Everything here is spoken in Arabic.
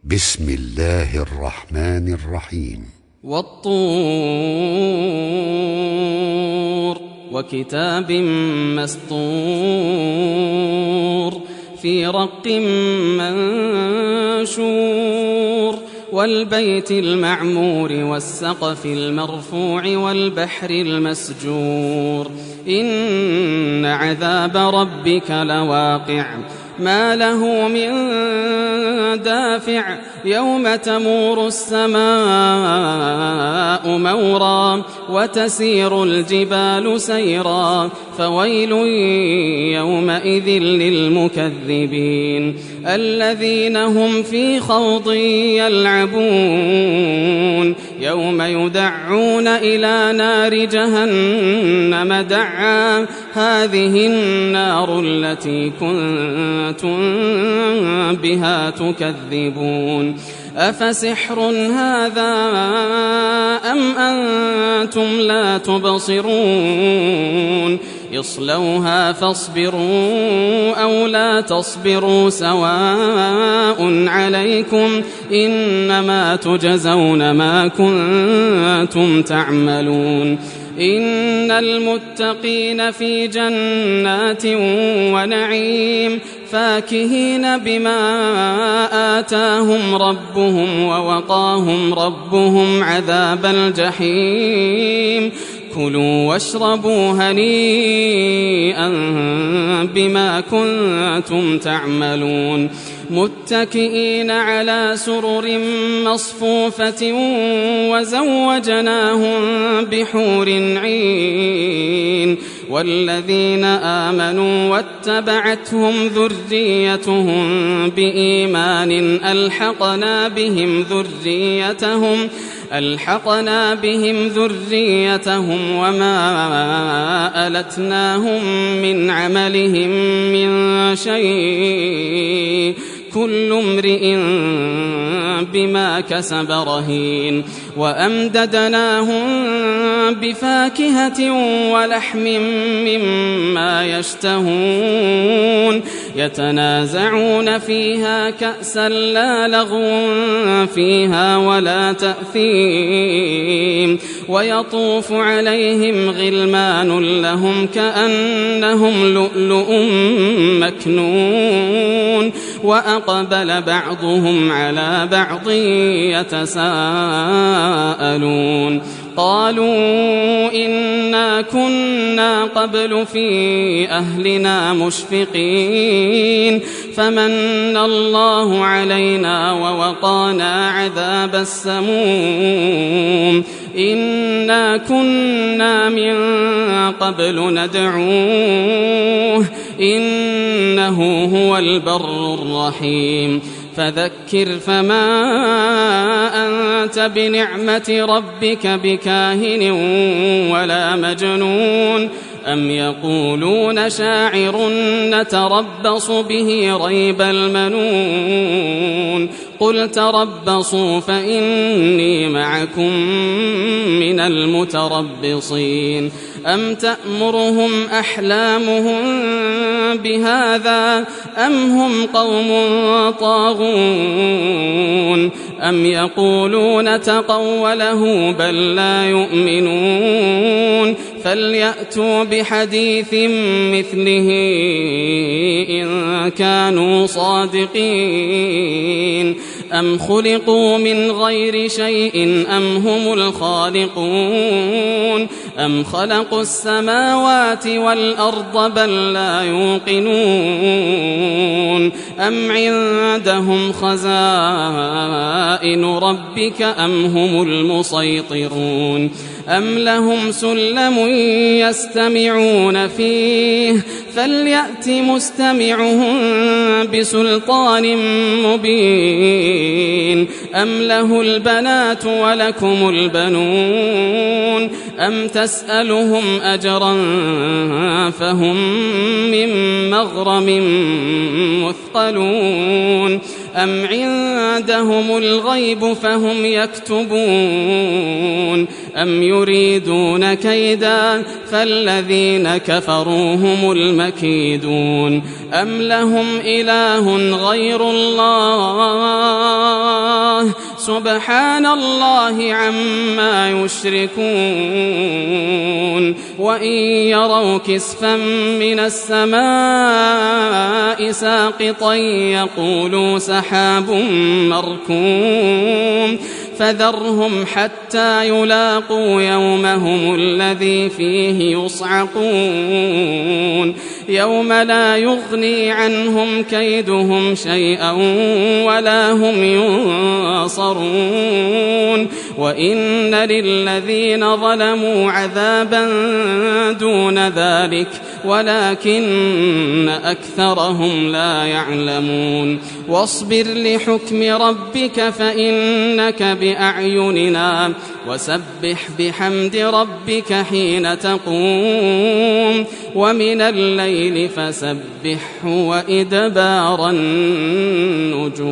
بسم الله الرحمن الرحيم. والطور وكتاب مسطور في رق منشور والبيت المعمور والسقف المرفوع والبحر المسجور إن عذاب ربك لواقع ما له من دافع يوم تمور السماء مورا وتسير الجبال سيرا فويل يومئذ للمكذبين الذين هم في خوض يلعبون يوم يدعون إلى نار جهنم دعا هذه النار التي كنتم بها تكذبون أفسحر هذا أم أنتم لا تبصرون اصلوها فاصبروا أو لا تصبروا سواء عليكم إنما تجزون ما كنتم تعملون إن المتقين في جنات ونعيم فاكهين بما آتاهم ربهم ووقاهم ربهم عذاب الجحيم كلوا واشربوا هنيئا بما كنتم تعملون متكئين على سرر مصفوفة وزوجناهم بحور عين والذين آمنوا واتبعتهم ذريتهم بإيمان ألحقنا بهم ذريتهم وما ألتناهم من عملهم من شيء كل امرئ بما كسب رهين وأمددناهم بفاكهة ولحم مما يشتهون يتنازعون فيها كأسا لا لغو فيها ولا تأثيم ويطوف عليهم غلمان لهم كأنهم لؤلؤ مكنون وأقبل بعضهم على بعض يتساءلون قالوا إنا كنا قبل في أهلنا مشفقين فمن الله علينا ووقانا عذاب السموم إنا كنا من قبل ندعوه إنه هو البر الرحيم فذكر فما أنت بنعمة ربك بكاهن ولا مجنون أم يقولون شاعر نتربص به ريب المنون قل تربصوا فإني معكم من المتربصين أم تأمرهم أحلامهم بهذا أم هم قوم طاغون أم يقولون تقوله بل لا يؤمنون فليأتوا بحديث مثله إن كانوا صادقين أم خلقوا من غير شيء أم هم الخالقون أم خلقوا السماوات والأرض بل لا يوقنون أم عندهم خزائن ربك أم هم المسيطرون أم لهم سلم يستمعون فيه فليأت مستمعهم بسلطان مبين أم له البنات ولكم البنون أم تسألهم أجرا فهم من مغرم مثقلون أم عندهم الغيب فهم يكتبون أم يريدون كيدا فالذين كفروا هم المكيدون أم لهم إله غير الله سبحان الله عما يشركون وإن يروا كسفا من السماء ساقطا يقولوا سحاب مركوم فذرهم حتى يلاقوا يومهم الذي فيه يصعقون يوم لا يغني عنهم كيدهم شيئا ولا هم ينصرون وإن للذين ظلموا عذابا دون ذلك ولكن أكثرهم لا يعلمون واصبر لحكم ربك فإنك بأعيننا وسبح بحمد ربك حين تقوم ومن الليل فسبحه وإدبار النجوم.